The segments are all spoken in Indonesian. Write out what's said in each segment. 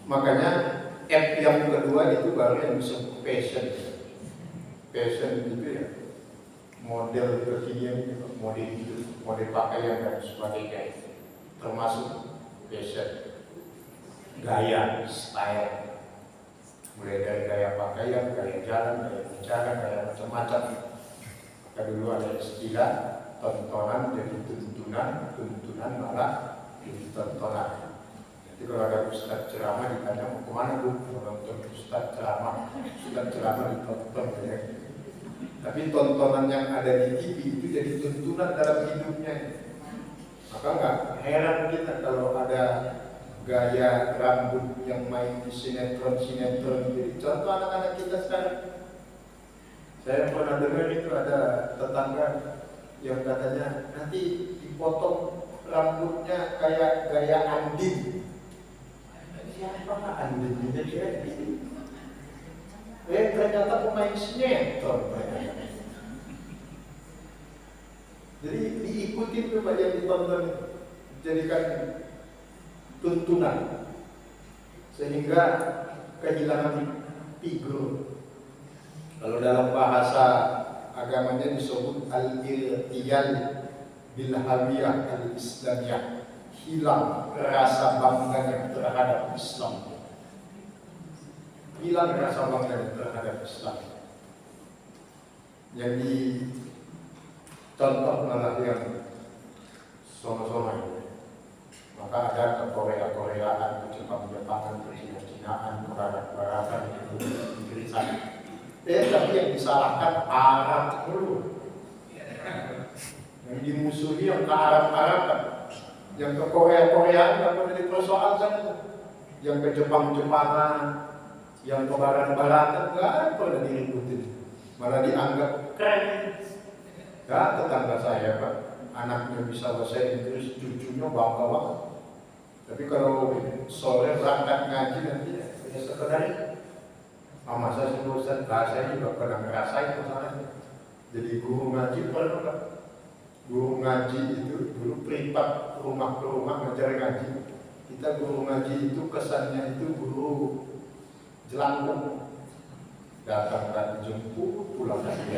Makanya F yang kedua itu baru yang disebut passion. Passion itu ya model kekinian, model hidup, model pakaian dan sebagainya, termasuk fashion, gaya, style, mulai dari gaya pakaian, gaya jalan, gaya bicara, gaya macam-macam. Maka dulu ada istilah tontonan jadi tuntunan, tuntunan malah jadi tontonan. Jadi kalau ada ustadz ceramah ditanya mau kemana bu? Mau nonton ustadz ceramah ditonton ya. Tapi tontonan yang ada di TV itu jadi tuntunan dalam hidupnya. Maka nggak heran kita kalau ada gaya rambut yang main di sinetron-sinetron jadi contoh anak-anak kita sekarang. Saya pernah dengar itu ada tetangga yang katanya nanti dipotong rambutnya kayak gaya Andin. Siapa Andin ini jadi Andin? Ternyata pemain sinetron ternyata. Jadi diikuti tuh yang ditonton, jadikan tuntunan sehingga kehilangan figur. Kalau dalam bahasa agamanya disebut al-irtiyal bil hawiyah al-islamiyah, hilang rasa bangganya terhadap Islam. Hilang rasa bangga terhadap Islam. Jadi contoh malah yang sono-sono ini. Maka ada ke-Korea-Koreaan, ke-Jepang-Jepangan, ke-Cina-Cinaan, ke-Barat-Baratan, ke-Inggrisan. Tapi yang disalahkan Arab dulu. Yang dimusuhi yang ke-Arab-Araban. Yang ke-Korea-Koreaan nggak pernah dipersoalkan. Yang ke-Jepang-Jepangan, yang ke Barat-Baratan nggak pernah diributin, malah dianggap keren. Ya tetangga saya Pak, anaknya bisa bahasa Inggris, cucunya bangga banget. Tapi kalau sore berangkat ngaji nanti ya sekedar mama saya sebut saya juga pernah ngerasain masalahnya. Jadi guru ngaji pernah Pak. Guru ngaji itu dulu privat rumah ke rumah ngajar ngaji. Kita guru ngaji itu kesannya itu guru jelangkung, datang dan jemput, pulang lagi.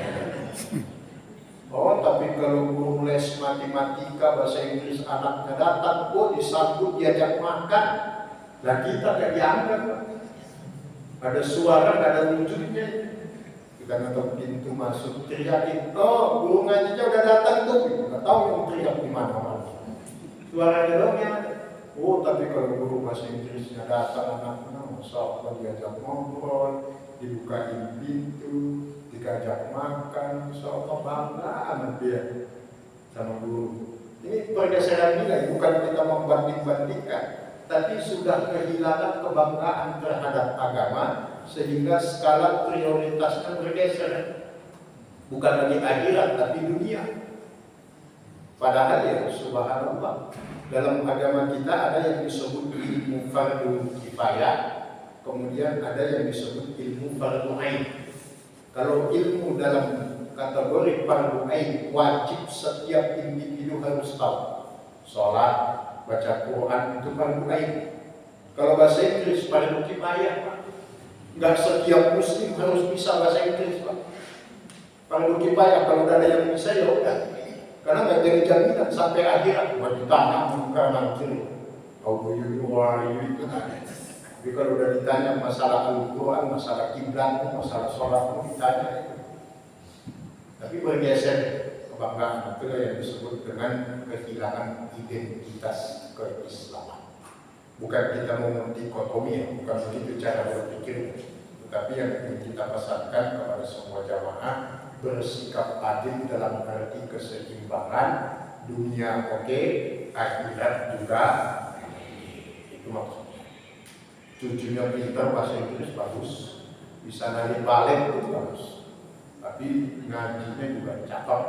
Oh, tapi kalau guru les matematika bahasa Inggris anaknya datang, disambut diajak makan, lah kita gak dianggap. Ada suara, gak ada wujudnya. Kita ngetok pintu masuk, teriakin, guru ngajinya udah datang tuh, nggak tahu yang teriak di mana. Suaranya dong yang ada. Tapi kalau guru bahasa Inggrisnya datang anaknya, Masya Allah diajak ngobrol, dibukain pintu, diajak makan, Masya Allah bangga amat dia sama guru. Ini pergeseran nilai, bukan kita membanding-bandingkan, tapi sudah kehilangan kebanggaan terhadap agama, sehingga skala prioritasnya bergeser. Bukan lagi akhirat, tapi dunia. Padahal ya subhanallah, dalam agama kita ada yang disebut ilmu fardu kifayah, kemudian ada yang disebut ilmu fardu ain. Kalau ilmu dalam kategori fardu ain, wajib setiap individu harus tahu. Sholat, baca Quran itu fardu ain. Kalau bahasa Inggris fardu kifayah, nggak setiap muslim harus bisa bahasa Inggris Pak. Fardu kifayah, kalau ada yang bisa ya udah. Karena nggak jadi jaminan sampai akhirat. Buat ditanya muka nanti, tapi kalau udah ditanya masalah Al-Quran, masalah kiblat, masalah sholat, ditanya itu. Tapi bergeser kebanggaan, itulah yang disebut dengan kehilangan identitas keislaman. Bukan kita mau dikotomi, bukan begitu cara berpikir, tetapi yang ingin kita pesankan kepada semua jamaah, bersikap adil dalam arti keseimbangan, dunia oke, akhirat juga. Itu maksudnya. Cucunya pintar bahasa Inggris bagus, bisa nari balet itu bagus, tapi ngajinya juga cakep,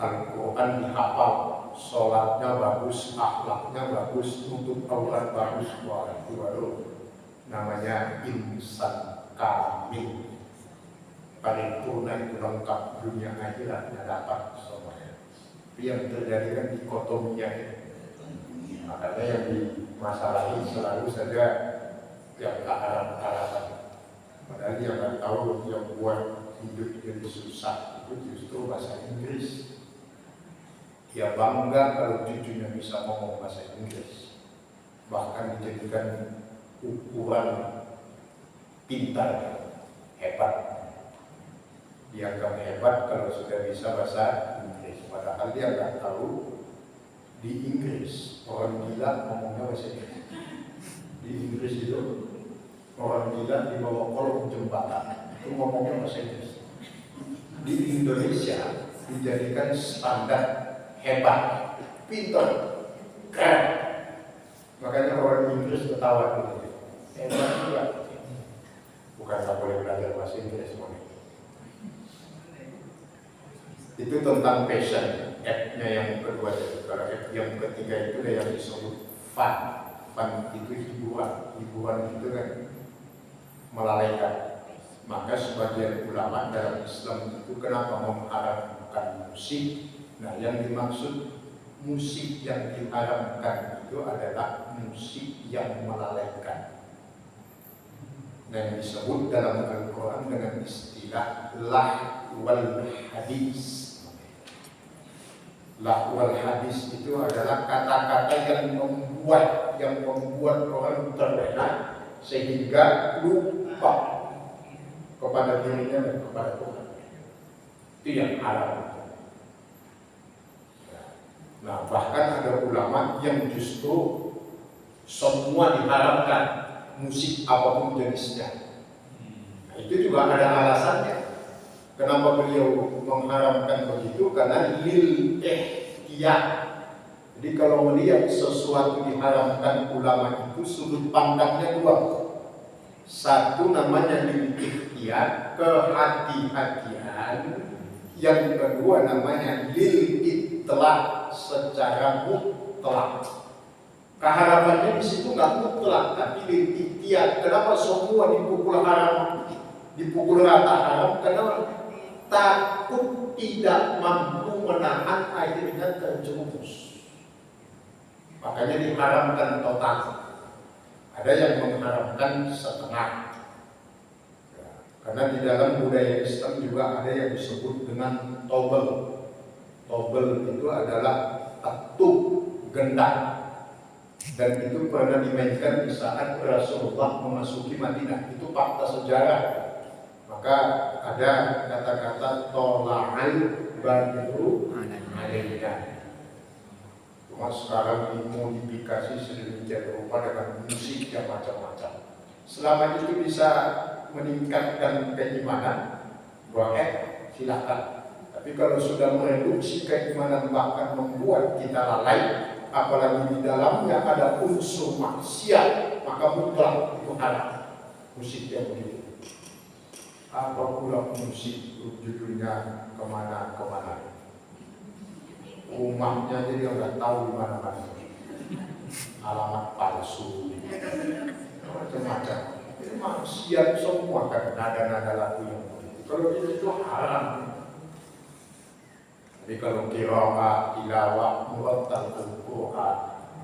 Al-Quran dihafal, sholatnya bagus, akhlaknya bagus, untuk aurat bagus. Wah itu baru namanya insan kamil. Paripurna itu lengkap, dunia akhiratnya dapat semuanya. Tapi yang terjadi kan dikotominya. Makanya yang dimasalahi selalu saja yang keharap-harapan. Padahal dia nggak tahu yang buat hidup jadi susah itu justru bahasa Inggris. Dia bangga kalau cucunya bisa ngomong bahasa Inggris, bahkan dijadikan ukuran pintar, hebat. Dianggap hebat kalau sudah bisa bahasa Inggris. Padahal dia nggak tahu di Inggris orang gila ngomongnya bahasa Inggris. Di Inggris itu orang gila di bawah kolong jembatan itu ngomongnya bahasa Inggris. Di Indonesia dijadikan standar hebat, pintar, keren. Makanya orang Inggris ketawa gitu. Hebat juga. Bukan tak boleh belajar bahasa Inggris semuanya. Itu tentang passion. F-nya yang kedua. Kalau F yang ketiga itu yang disebut fun. Fun itu hiburan. Hiburan itu kan melalaikan. Maka sebagian ulama dalam Islam itu kenapa mengharamkan musik? Nah, yang dimaksud musik yang diharamkan itu adalah musik yang melalaikan. Yang disebut dalam Al-Quran dengan istilah lahwal hadis. Lahwal hadis itu adalah kata-kata yang membuat orang terlena sehingga lupa kepada dirinya dan kepada Tuhan. Itu yang haram. Nah, bahkan ada ulama yang justru semua diharamkan, musik apapun jenisnya. Nah, itu juga ada alasannya. Kenapa beliau mengharamkan begitu? Karena lil ihtiyat. Jadi kalau melihat sesuatu diharamkan ulama itu sudut pandangnya dua. Satu namanya lil ihtiyat, kehati-hatian. Yang kedua namanya lil itlaq, secara mutlak. Keharapannya di situ nggak mutlak, tapi lil ihtiyat. Kenapa semua dipukul haram, dipukul rata haram? Karena takut tidak mampu menahan akhirnya terjerumus. Makanya diharamkan total. Ada yang mengharamkan setengah. Karena di dalam budaya Islam juga ada yang disebut dengan tobel. Tobel itu adalah atuk gendang. Dan itu pernah dimainkan di saat Rasulullah memasuki Madinah. Itu fakta sejarah. Maka ada kata-kata tola'al badru alaina. Cuma sekarang dimodifikasi sedemikian rupa dengan musik yang macam-macam. Selama itu bisa meningkatkan keimanan, boleh, silakan. Tapi kalau sudah mereduksi keimanan bahkan membuat kita lalai, apalagi di dalamnya ada unsur maksiat, maka mutlak itu haram. Musik yang begitu. Apa pula musik judulnya kemana-kemana. Rumahnya jadi nggak tahu di mana-mana. Alamat palsu, macam-macam. Itu maksiat semua kan, nada-nada lagu yang begitu. Kalau itu haram. Jadi kalau qiraah, tilawah, murattal Al-Quran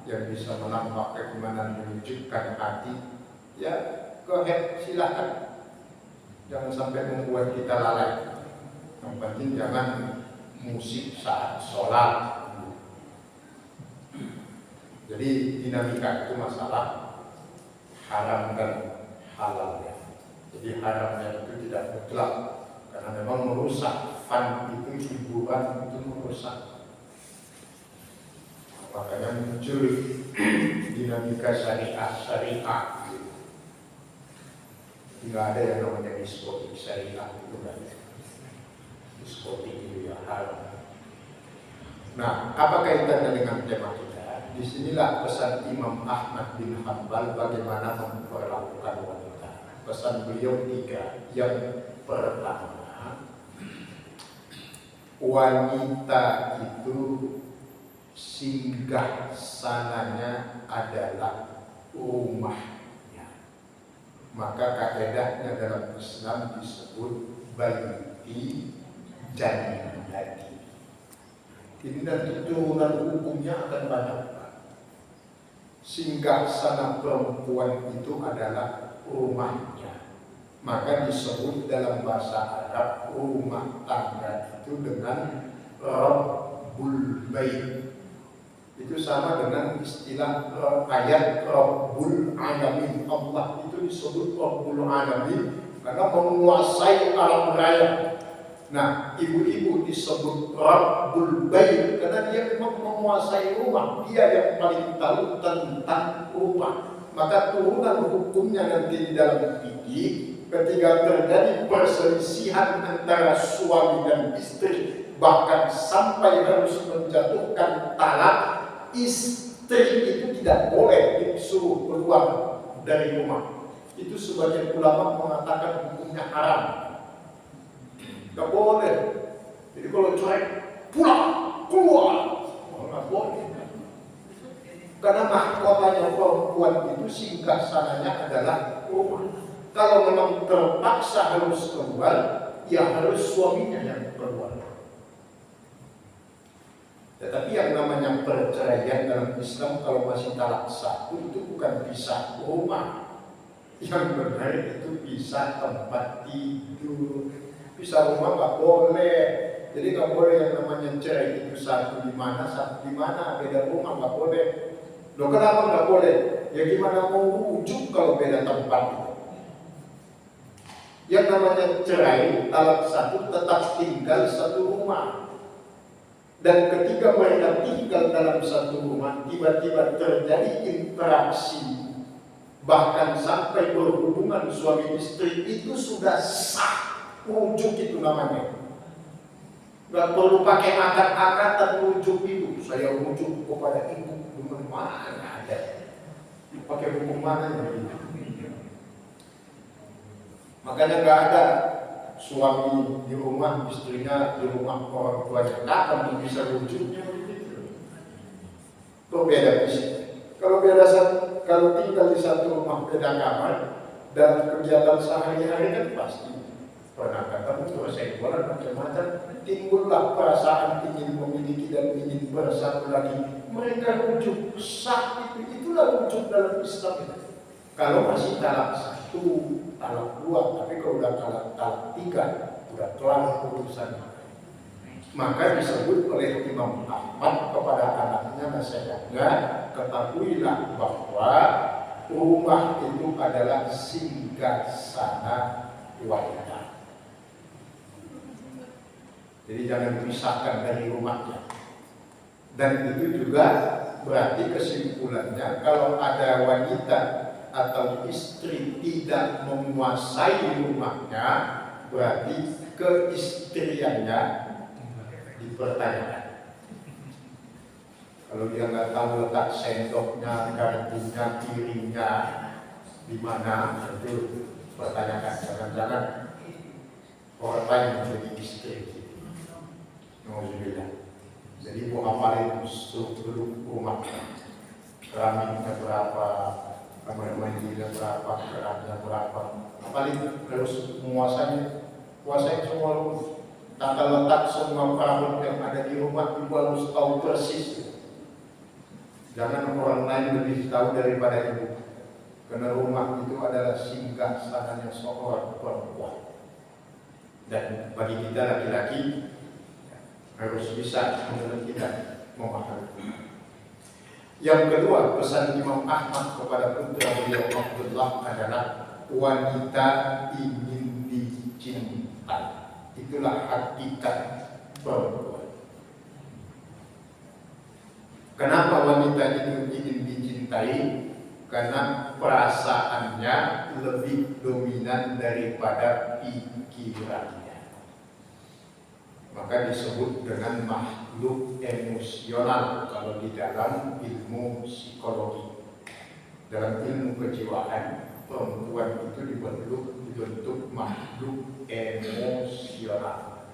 yang bisa menambah keimanan, menyejukkan hati, ya silakan. Jangan sampai membuat kita lalai. Yang penting jangan musik saat sholat. Jadi dinamika itu masalah haram dan halal ya. Jadi haramnya itu tidak mutlak karena memang merusak. Fun itu hiburan itu merusak. Makanya muncul dinamika syariah. Tidak ada yang namanya diskotik syariah itu kan. Diskotik itu ya haram. Nah, apa kaitannya dengan tema kita? Disinilah pesan Imam Ahmad bin Hanbal bagaimana memperlakukan wanita. Pesan beliau 3. Yang pertama, wanita itu singgah sananya adalah rumahnya. Maka kaedahnya dalam Islam disebut baiti jannati. Ini nanti turunan hukumnya akan banyak. singgasana perempuan itu adalah rumahnya. Maka disebut dalam bahasa Arab rumah tangga itu dengan Rabbul Bait. Itu sama dengan istilah ayat Rabbul Alamin. Allah itu disebut Rabbul Alamin karena menguasai alam raya. Nah, ibu-ibu disebut Rabbul Bait karena dia memang menguasai rumah. Dia yang paling tahu tentang rumah. Maka turunan hukumnya nanti di dalam fikih, ketika terjadi perselisihan antara suami dan istri, bahkan sampai harus menjatuhkan talak, istri itu tidak boleh disuruh keluar dari rumah. Itu sebagian ulama mengatakan hukumnya haram. Tidak boleh. Jadi kalau cerai, pulang, keluar. Tidak boleh. Karena mahkotanya perempuan itu singgasananya adalah rumah. Kalau memang terpaksa harus keluar, ya harus suaminya yang keluar. Tetapi yang namanya perceraian dalam Islam kalau masih talak satu itu bukan pisah rumah. Yang benar itu pisah tempat tidur. Pisah rumah nggak boleh. Jadi nggak boleh yang namanya cerai itu satu di mana, beda rumah nggak boleh. Loh kenapa nggak boleh? Ya gimana mau rujuk kalau beda tempat itu? Yang namanya cerai, talak satu tetap tinggal satu rumah. Dan ketika mereka tinggal dalam satu rumah, tiba-tiba terjadi interaksi, bahkan sampai berhubungan suami istri, itu sudah sah. Rujuk itu namanya. Gak perlu pakai akad-akatan rujuk itu. Saya rujuk kepada ibu, mana ada? Pakai hukum mana itu? Makanya gak ada suami di rumah, istrinya di rumah orang tuanya. Kapan bisa rujuknya begitu? Itu beda fisik. Kalau tinggal di satu rumah beda kamar, dalam kegiatan sehari-hari kan pasti pernah ketemu, selesai bulan macam-macam, timbullah perasaan ingin memiliki dan ingin bersatu lagi. Mereka rujuk sah itulah rujuk dalam Islam itu. Kalau masih talak satu, talak dua, tapi kalau udah talak tiga, udah kelar urusannya. Maka disebut oleh Imam Ahmad kepada anaknya nasihatnya, ketahuilah bahwa rumah itu adalah singgasana wanita. Jadi jangan dipisahkan dari rumahnya. Dan itu juga berarti kesimpulannya kalau ada wanita atau istri tidak menguasai rumahnya, berarti keistriannya dipertanyakan. Kalau dia nggak tahu letak sendoknya, garpunya, piringnya di mana, itu pertanyakan. Jangan-jangan orang lain menjadi istri. Alhamdulillah. Jadi mau hafalin struktur rumah, keramiknya berapa, kamar mandinya berapa, kerannya berapa, hafalin harus kuasai semua rumah. Tata letak semua perabot yang ada di rumah itu harus tahu persis. Jangan orang lain lebih tahu daripada ibu. Karena rumah itu adalah singgasananya seorang perempuan. Dan bagi kita laki-laki harus bisa menurut kita memahami. Yang kedua, pesan Imam Ahmad kepada putra beliau Abdullah adalah wanita ingin dicintai. Itulah hakikat perempuan. Kenapa wanita itu ingin dicintai? Karena perasaannya lebih dominan daripada pikirannya. Maka disebut dengan makhluk emosional kalau di dalam ilmu psikologi. Dalam ilmu kejiwaan, perempuan itu dibentuk makhluk emosional.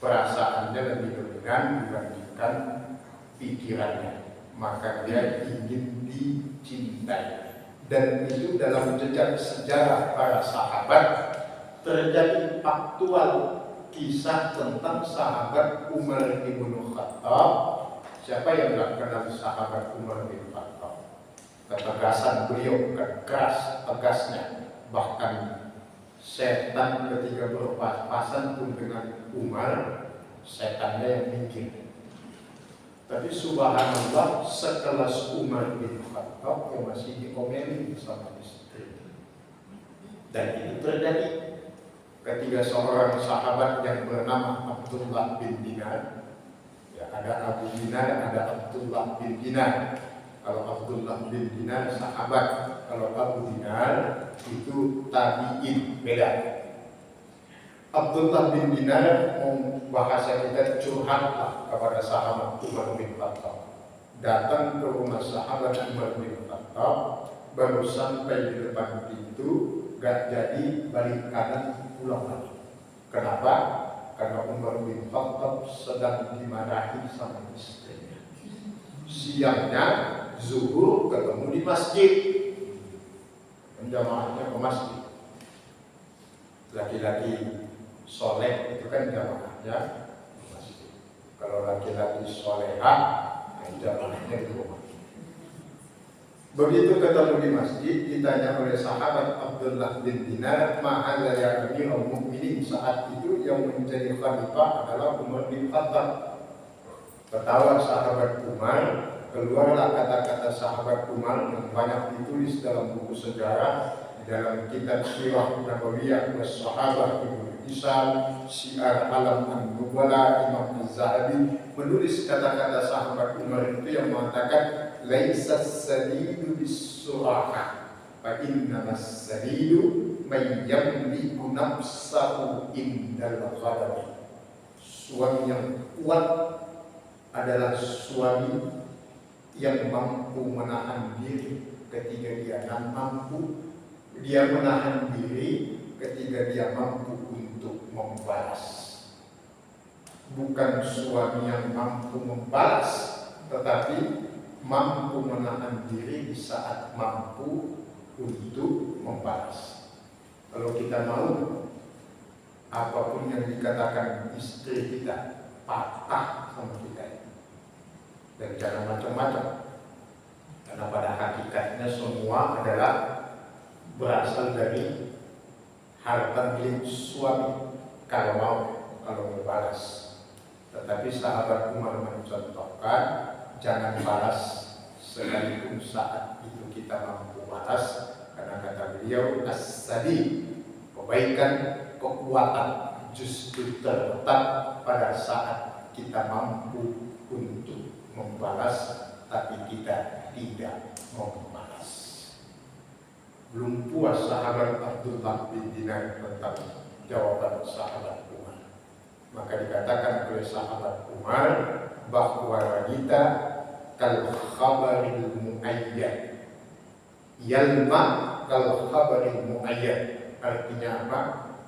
Perasaannya lebih dominan dibandingkan pikirannya. Maka dia ingin dicintai. Dan itu dalam jejak sejarah para sahabat terjadi faktual. Kisah tentang sahabat Umar bin Khattab. Siapa yang tidak kenal sahabat Umar bin Khattab? ketegasan beliau, keras tegasnya. Bahkan setan ketika berpapasan pun dengan Umar, setannya yang minggir. Tapi subhanallah, sekelas Umar bin Khattab yang masih dikomelin sama istri. Dan itu terjadi ketika seorang sahabat yang bernama Abdullah bin Dinar, ya, ada Abu Dinar, ada Abdullah bin Dinar. Kalau Abdullah bin Dinar sahabat, kalau Abu Dinar itu tabi'in, beda. Abdullah bin Dinar, bahasa kita curhatlah kepada sahabat Umar bin Khattab. Datang ke rumah sahabat Umar bin Khattab, baru sampai di depan pintu, gak jadi balik kanan pulang lagi. Kenapa? Karena Umar bin Khattab sedang dimarahi sama istrinya. Siangnya zuhur ketemu di masjid, jamaahnya ke masjid. Laki-laki soleh itu kan jamaahnya di masjid. Kalau laki-laki solehah, jamaahnya di rumah. Begitu ketemu di masjid, ditanya oleh sahabat Abdullah bin Dinar, "Ma'ala ya Amirul Mukminin." Saat itu yang menjadi khalifah adalah Umar bin Khattab. Ketawa sahabat Umar, keluarlah kata-kata sahabat Umar yang banyak ditulis dalam buku sejarah, dalam kitab Sirah Nabawiyah was Sahabah Ibnu Hisam, Syiar Alam An-Nubala, Imam Az-Zahabi menulis kata-kata sahabat Umar itu yang mengatakan, "Laisa as-sadidu bis-suraha, fa innamas sadidu man yamliku nafsahu indal ghadabi." Suami yang kuat adalah suami yang mampu menahan diri ketika dia mampu. Dia menahan diri ketika dia mampu untuk membalas. Bukan suami yang mampu membalas, tetapi mampu menahan diri di saat mampu untuk membalas. Kalau kita mau, apapun yang dikatakan istri kita patah sama kita, dan jangan macam-macam, karena pada hakikatnya semua adalah berasal dari harta milik suami kalau mau, kalau membalas. Tetapi sahabat Umar mencontohkan, jangan balas sekalipun saat itu kita mampu balas, karena kata beliau, as-sadi, kebaikan, kekuatan justru terletak pada saat kita mampu untuk membalas, tapi kita tidak mau membalas. Belum puas sahabat Abdullah bin Dinar tentang jawaban sahabat Umar, maka dikatakan oleh sahabat Umar bahwa wanita kal khabaril muayyad, yalma kal khabaril muayyad. Artinya apa?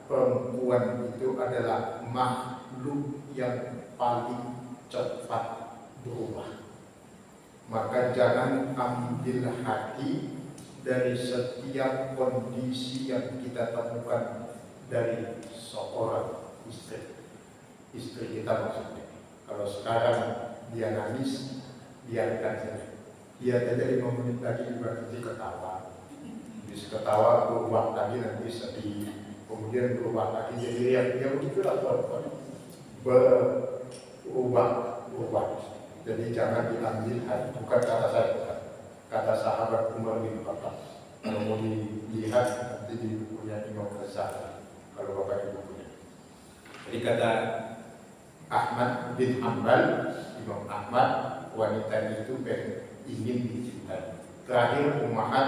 Perempuan itu adalah makhluk yang paling cepat berubah. Maka jangan ambil hati dari setiap kondisi yang kita temukan dari seorang istri. Istri kita maksudnya. Kalau sekarang dia nangis, biarkan saja. Dia saja 5 menit lagi berarti ketawa. Habis ketawa berubah lagi, nanti sedih, kemudian berubah lagi jadi riak. Ya begitulah perempuan. Berubah. Jadi jangan diambil hati. Bukan kata saya, bukan. Kata sahabat Umar bin Khattab. Kalau mau dilihat nanti di bukunya Imam Ghazali, kalau bapak ibu punya. Jadi kata Ahmad bin Hanbal, Imam Ahmad, wanita itu ingin dicintai. Terakhir Ummahat,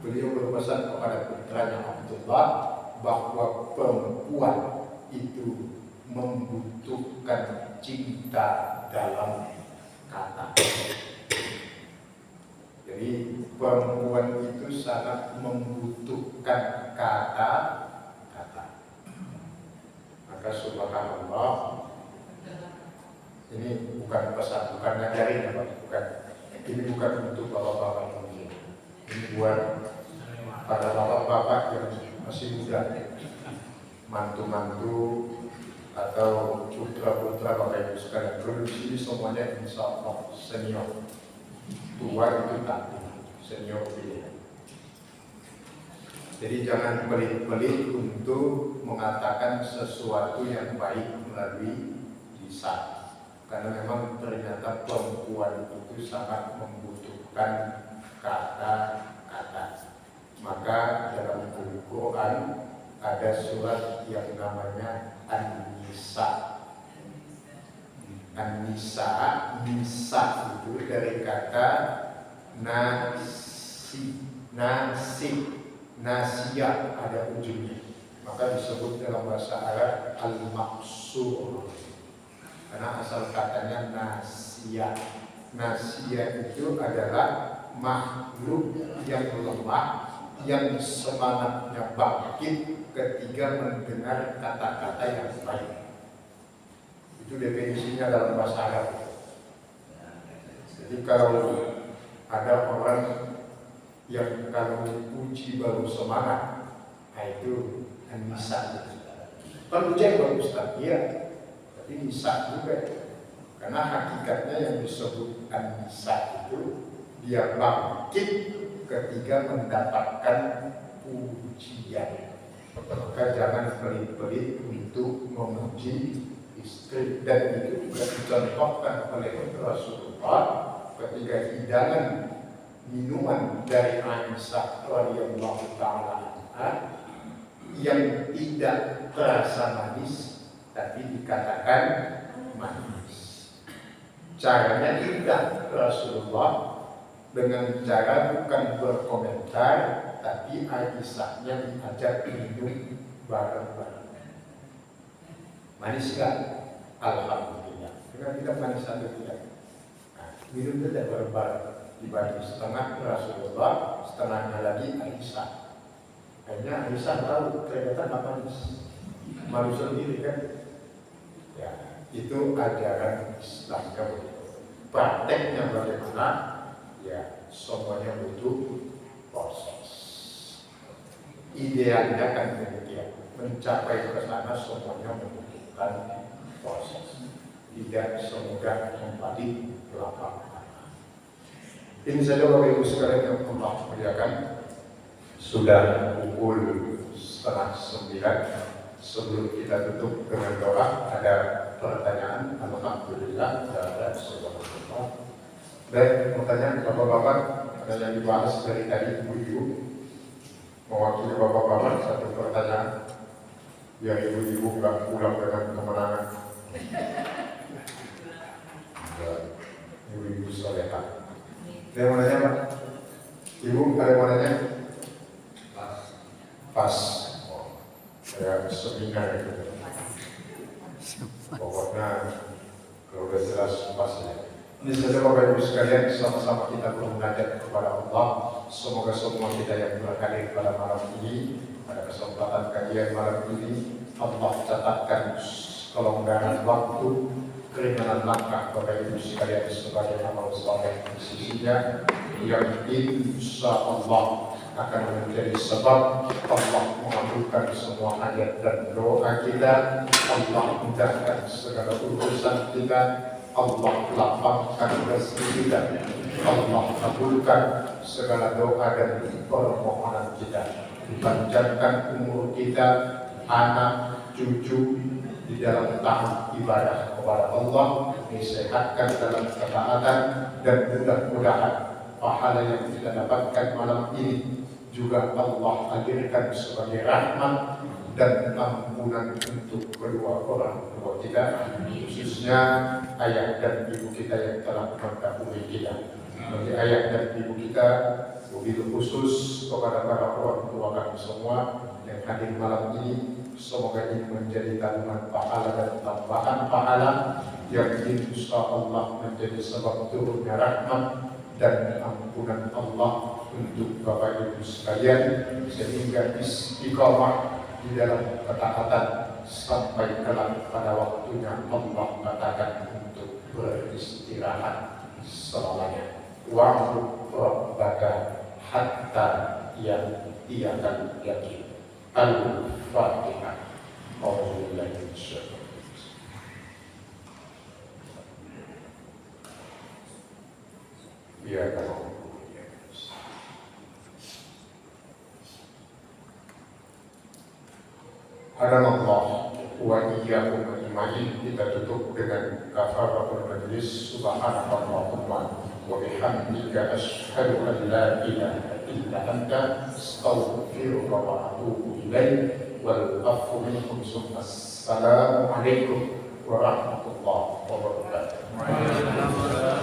beliau berpesan kepada putranya Abdullah bahwa perempuan itu membutuhkan cinta dalam kata. Jadi perempuan itu sangat membutuhkan kata-kata. Maka subhanallah, ini bukan pesan, bukan ngajarin ya Pak, bukan. Ini bukan untuk bapak-bapak ini. Ini buat para bapak-bapak yang masih muda, mantu-mantu atau putra-putra bapak ibu sekalian. Kalau di sini semuanya insya Allah senior. Tua itu tak, senior pilihan. Jadi jangan pelit-pelit untuk mengatakan sesuatu yang baik melalui lisan, karena memang ternyata perempuan itu sangat membutuhkan kata-kata. Maka dalam Al-Quran ada surat yang namanya An-Nisa. An-Nisa, nisa itu dari kata nasiyah ada ujungnya, maka disebut dalam bahasa Arab al-maqsur, karena asal katanya nasiyah. Nasiyah itu adalah makhluk yang lemah, yang semangatnya bangkit ketika mendengar kata-kata yang baik. Itu definisinya dalam bahasa Arab. Jadi kalau ada orang yang kalau dipuji baru semangat, nah itu An-Nisa. Kalau ujian baru Ustaz, iya, tapi Nisa juga. Karena hakikatnya yang disebut An-Nisa itu dia bangkit ketika mendapatkan pujian. Maka jangan pelit-pelit untuk memuji istri, dan itu juga dicontohkan oleh Rasulullah ketika hidangan minuman dari Aisyah radhiyallahu ta'ala anha yang tidak terasa manis tapi dikatakan manis. Caranya indah Rasulullah dengan cara bukan berkomentar, tapi Aisyahnya diajak minum bareng-bareng. Manis kan? Alhamdulillah. Dengan tidak manis atau tidak? Nah, minum tidak bareng-bareng. Dibagi setengah Rasulullah, setengahnya lagi Aisyah. Akhirnya Aisyah tahu ternyata nggak manis, malu sendiri kan? Ya, itu ajaran Islam. Prakteknya bagaimana? Ya, semuanya butuh proses. Idealnya kan demikian, mencapai ke sana semuanya membutuhkan proses. Tidak semudah membalik lapangan. Ini saja Bapak Ibu sekalian yang Allah muliakan. Sudah pukul 8:30. Sebelum kita tutup dengan doa, ada pertanyaan. Alhamdulillah ada sebuah doa. Baik, pertanyaan Bapak-Bapak, ada yang dibahas dari tadi Ibu-Ibu. Mewakili Bapak-Bapak satu pertanyaan, biar Ibu-Ibu nggak pulang dengan kemenangan. Ibu-Ibu solehah. Ada yang mau nanya Pak? Ibu, ada yang mau nanya? Pas. Saya seminar gitu. Pokoknya kalau udah jelas pas ya. Ini saja Bapak Ibu sekalian, sama-sama kita bermunajat kepada Allah. Semoga semua kita yang berhadir pada malam ini, pada kesempatan kajian malam ini, Allah catatkan kelonggaran waktu, keringanan langkah Bapak Ibu sekalian sebagai amal saleh di sisinya, yang insya Allah akan menjadi sebab Allah mengabulkan semua hajat dan doa kita. Allah mudahkan segala urusan kita, Allah lapangkan rezeki kita, Allah kabulkan segala doa dan permohonan kita, dipanjangkan umur kita, anak, cucu di dalam tahap ibadah kepada Allah, disehatkan dalam ketaatan, dan mudah-mudahan pahala yang kita dapatkan malam ini juga Allah hadirkan sebagai rahmat dan ampunan untuk kedua orang tua kita, khususnya ayah dan ibu kita yang telah mendahului kita. Bagi ayah dan ibu kita, wabil khusus kepada para orang tua kami semua yang hadir malam ini, semoga ini menjadi tabungan pahala dan tambahan pahala yang insya Allah menjadi sebab turunnya rahmat dan ampunan Allah untuk Bapak Ibu sekalian, sehingga istiqamah di dalam ketaatan sampai kelak pada waktunya Allah katakan untuk beristirahat selamanya. Wa'bud rabbaka hatta ya'tiyakal yaqin. Al-Fatihah. A'udzubillahi minasyaitonir rajim. Biarkan Hadanallah wa iyyakum ajma'in. Kita tutup dengan kafaratul majlis. Subhanakallahumma wa bihamdika asyhadu an la ilaha illa anta astaghfiruka wa atubu ilaik. Wal afu minkum. Assalamu alaikum warahmatullahi wabarakatuh.